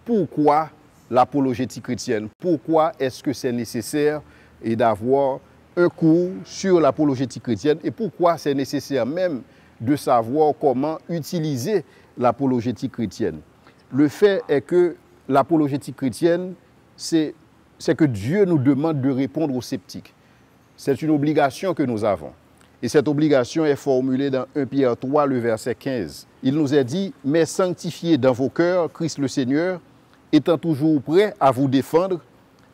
pourquoi l'apologétique chrétienne, pourquoi est-ce que c'est nécessaire d'avoir un cours sur l'apologétique chrétienne et pourquoi c'est nécessaire même de savoir comment utiliser l'apologétique chrétienne. Le fait est que l'apologétique chrétienne, c'est que Dieu nous demande de répondre aux sceptiques. C'est une obligation que nous avons. Et cette obligation est formulée dans 1 Pierre 3, le verset 15. Il nous est dit, « Mais sanctifiez dans vos cœurs Christ le Seigneur, étant toujours prêt à vous défendre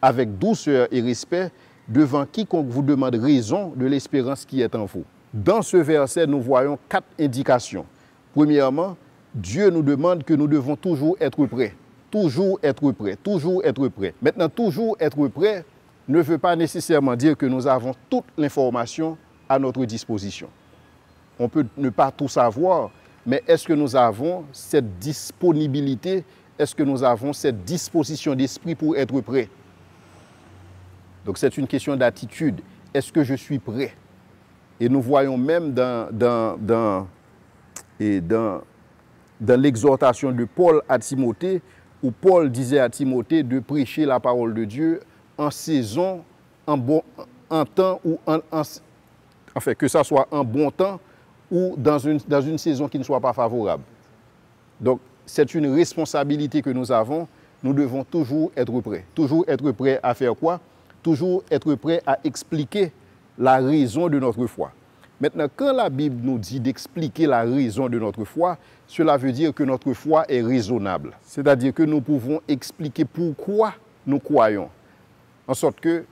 avec douceur et respect devant quiconque vous demande raison de l'espérance qui est en vous. » Dans ce verset, nous voyons 4 indications. Premièrement, Dieu nous demande que nous devons toujours être prêts. Toujours être prêts, toujours être prêts. Maintenant, toujours être prêts ne veut pas nécessairement dire que nous avons toute l'information à notre disposition. On peut ne pas tout savoir, mais est-ce que nous avons cette disponibilité, est-ce que nous avons cette disposition d'esprit pour être prêts? Donc c'est une question d'attitude. Est-ce que je suis prêt? Et nous voyons même dans l'exhortation de Paul à Timothée, où Paul disait à Timothée de prêcher la parole de Dieu en saison, en temps ou enfin, que ça soit en bon temps ou dans une saison qui ne soit pas favorable. Donc, c'est une responsabilité que nous avons. Nous devons toujours être prêts. Toujours être prêts à faire quoi? Toujours être prêts à expliquer la raison de notre foi. Maintenant, quand la Bible nous dit d'expliquer la raison de notre foi, cela veut dire que notre foi est raisonnable. C'est-à-dire que nous pouvons expliquer pourquoi nous croyons. En sorte que,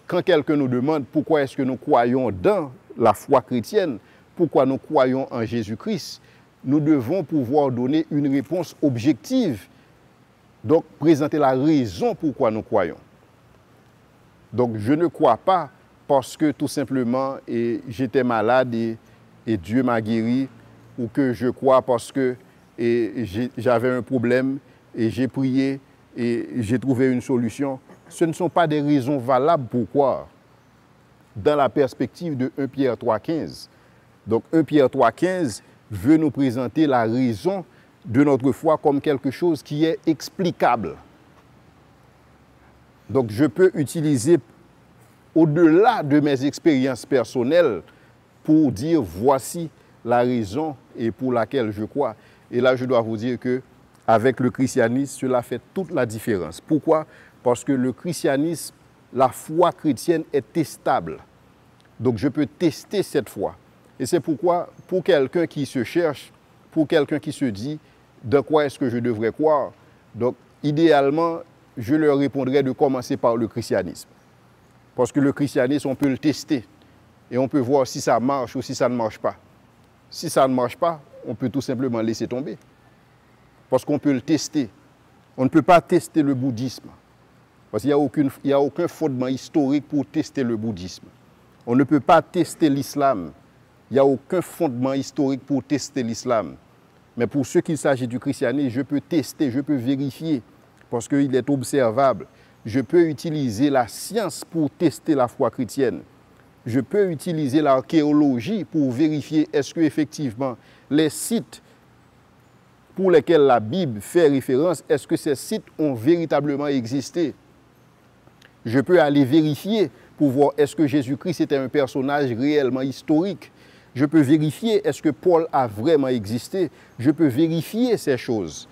quand quelqu'un nous demande pourquoi est-ce que nous croyons dans la foi chrétienne, pourquoi nous croyons en Jésus-Christ, nous devons pouvoir donner une réponse objective, donc présenter la raison pourquoi nous croyons. Donc je ne crois pas parce que tout simplement j'étais malade et Dieu m'a guéri, ou que je crois parce que j'avais un problème et j'ai prié et j'ai trouvé une solution. Ce ne sont pas des raisons valables pour croire dans la perspective de 1 Pierre 3,15. Donc 1 Pierre 3,15 veut nous présenter la raison de notre foi comme quelque chose qui est explicable. Donc je peux utiliser au-delà de mes expériences personnelles pour dire voici la raison et pour laquelle je crois. Et là, je dois vous dire que avec le christianisme, cela fait toute la différence. Pourquoi? Parce que le christianisme, la foi chrétienne est testable. Donc je peux tester cette foi. Et c'est pourquoi, pour quelqu'un qui se cherche, pour quelqu'un qui se dit de quoi est-ce que je devrais croire, donc idéalement, je leur répondrais de commencer par le christianisme. Parce que le christianisme, on peut le tester. Et on peut voir si ça marche ou si ça ne marche pas. Si ça ne marche pas, on peut tout simplement laisser tomber. Parce qu'on peut le tester. On ne peut pas tester le bouddhisme. Parce qu'il n'y a aucun fondement historique pour tester le bouddhisme. On ne peut pas tester l'islam. Il n'y a aucun fondement historique pour tester l'islam. Mais pour ce qu'il s'agit du christianisme, je peux tester, je peux vérifier, parce qu'il est observable. Je peux utiliser la science pour tester la foi chrétienne. Je peux utiliser l'archéologie pour vérifier est-ce qu'effectivement les sites pour lesquels la Bible fait référence, est-ce que ces sites ont véritablement existé? Je peux aller vérifier pour voir est-ce que Jésus-Christ était un personnage réellement historique. Je peux vérifier est-ce que Paul a vraiment existé. Je peux vérifier ces choses.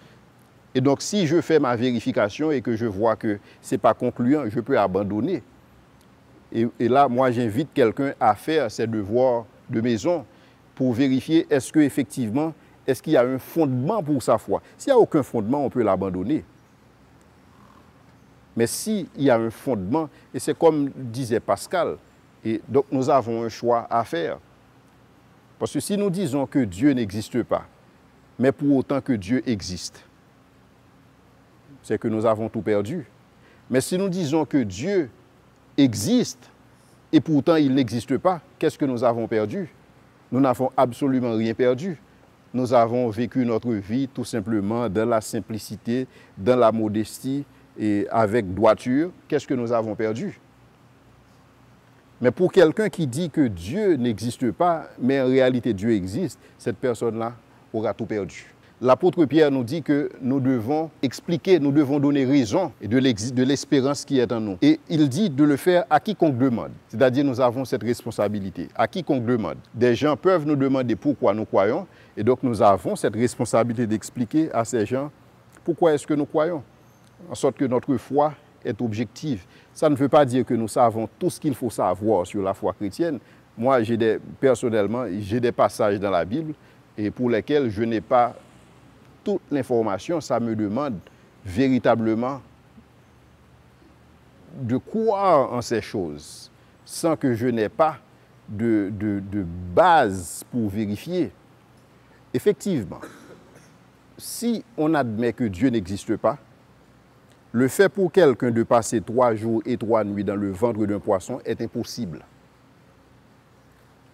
Et donc si je fais ma vérification et que je vois que ce n'est pas concluant, je peux abandonner. Et là, moi, j'invite quelqu'un à faire ses devoirs de maison pour vérifier est-ce qu'effectivement, est-ce qu'il y a un fondement pour sa foi. S'il n'y a aucun fondement, on peut l'abandonner. Mais s'il y a un fondement, et c'est comme disait Pascal, et donc nous avons un choix à faire. Parce que si nous disons que Dieu n'existe pas, mais pour autant que Dieu existe, c'est que nous avons tout perdu. Mais si nous disons que Dieu existe et pourtant il n'existe pas, qu'est-ce que nous avons perdu? Nous n'avons absolument rien perdu. Nous avons vécu notre vie tout simplement dans la simplicité, dans la modestie et avec droiture. Qu'est-ce que nous avons perdu? Mais pour quelqu'un qui dit que Dieu n'existe pas, mais en réalité Dieu existe, cette personne-là aura tout perdu. l'apôtre Pierre nous dit que nous devons expliquer, nous devons donner raison de l'espérance qui est en nous. Et il dit de le faire à quiconque demande. C'est-à-dire nous avons cette responsabilité. À quiconque demande. Des gens peuvent nous demander pourquoi nous croyons. Et donc nous avons cette responsabilité d'expliquer à ces gens pourquoi est-ce que nous croyons. En sorte que notre foi est objective. Ça ne veut pas dire que nous savons tout ce qu'il faut savoir sur la foi chrétienne. Moi, personnellement, j'ai des passages dans la Bible et pour lesquels je n'ai pas toute l'information. Ça me demande véritablement de croire en ces choses sans que je n'ai pas de base pour vérifier. Effectivement, si on admet que Dieu n'existe pas, le fait pour quelqu'un de passer 3 jours et 3 nuits dans le ventre d'un poisson est impossible.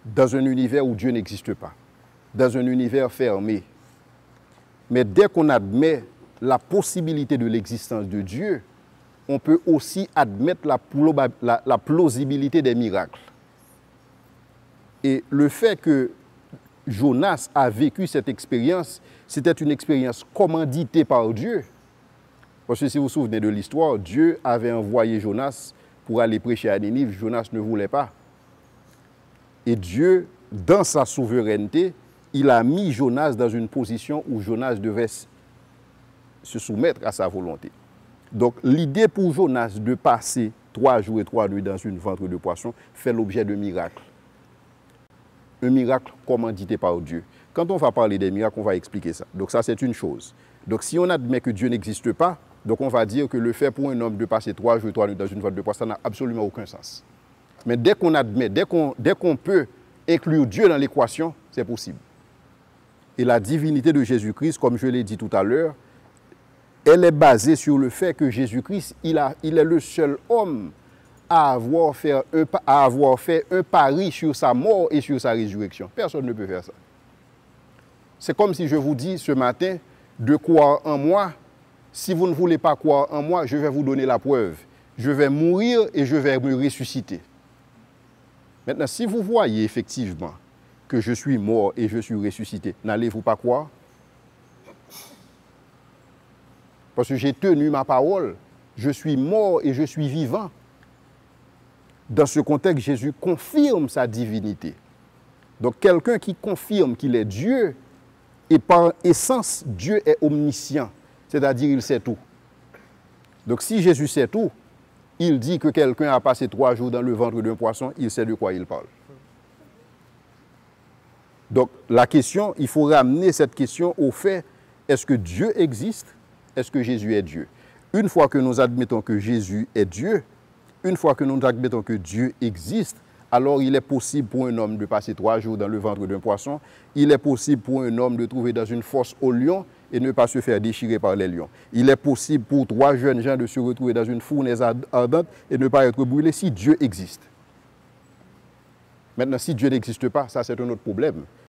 Dans un univers où Dieu n'existe pas, dans un univers fermé. Mais dès qu'on admet la possibilité de l'existence de Dieu, on peut aussi admettre la plausibilité des miracles. Et le fait que Jonas a vécu cette expérience, c'était une expérience commanditée par Dieu. Parce que si vous vous souvenez de l'histoire, Dieu avait envoyé Jonas pour aller prêcher à Ninive. Jonas ne voulait pas. Et Dieu, dans sa souveraineté, il a mis Jonas dans une position où Jonas devait se soumettre à sa volonté. Donc l'idée pour Jonas de passer 3 jours et 3 nuits dans une ventre de poisson fait l'objet de miracles. Un miracle commandité par Dieu. Quand on va parler des miracles, on va expliquer ça. Donc ça, c'est une chose. Donc si on admet que Dieu n'existe pas, donc on va dire que le fait pour un homme de passer 3 jours et 3 nuits dans une ventre de poisson, ça n'a absolument aucun sens. Mais dès qu'on admet, dès qu'on peut inclure Dieu dans l'équation, c'est possible. Et la divinité de Jésus-Christ, comme je l'ai dit tout à l'heure, elle est basée sur le fait que Jésus-Christ, il est le seul homme à avoir fait un pari sur sa mort et sur sa résurrection. Personne ne peut faire ça. C'est comme si je vous dis ce matin de croire en moi. Si vous ne voulez pas croire en moi, je vais vous donner la preuve. Je vais mourir et je vais me ressusciter. Maintenant, si vous voyez effectivement que je suis mort et je suis ressuscité, n'allez-vous pas croire? Parce que j'ai tenu ma parole. Je suis mort et je suis vivant. Dans ce contexte, Jésus confirme sa divinité. Donc, quelqu'un qui confirme qu'il est Dieu, et par essence, Dieu est omniscient. C'est-à-dire, il sait tout. Donc, si Jésus sait tout, il dit que quelqu'un a passé 3 jours dans le ventre d'un poisson, il sait de quoi il parle. Donc, la question, il faut ramener cette question au fait, est-ce que Dieu existe? Est-ce que Jésus est Dieu? Une fois que nous admettons que Jésus est Dieu, une fois que nous admettons que Dieu existe, alors il est possible pour un homme de passer 3 jours dans le ventre d'un poisson. Il est possible pour un homme de trouver dans une fosse au lion et ne pas se faire déchirer par les lions. Il est possible pour 3 jeunes gens de se retrouver dans une fournaise ardente et ne pas être brûlés si Dieu existe. Maintenant, si Dieu n'existe pas, ça c'est un autre problème.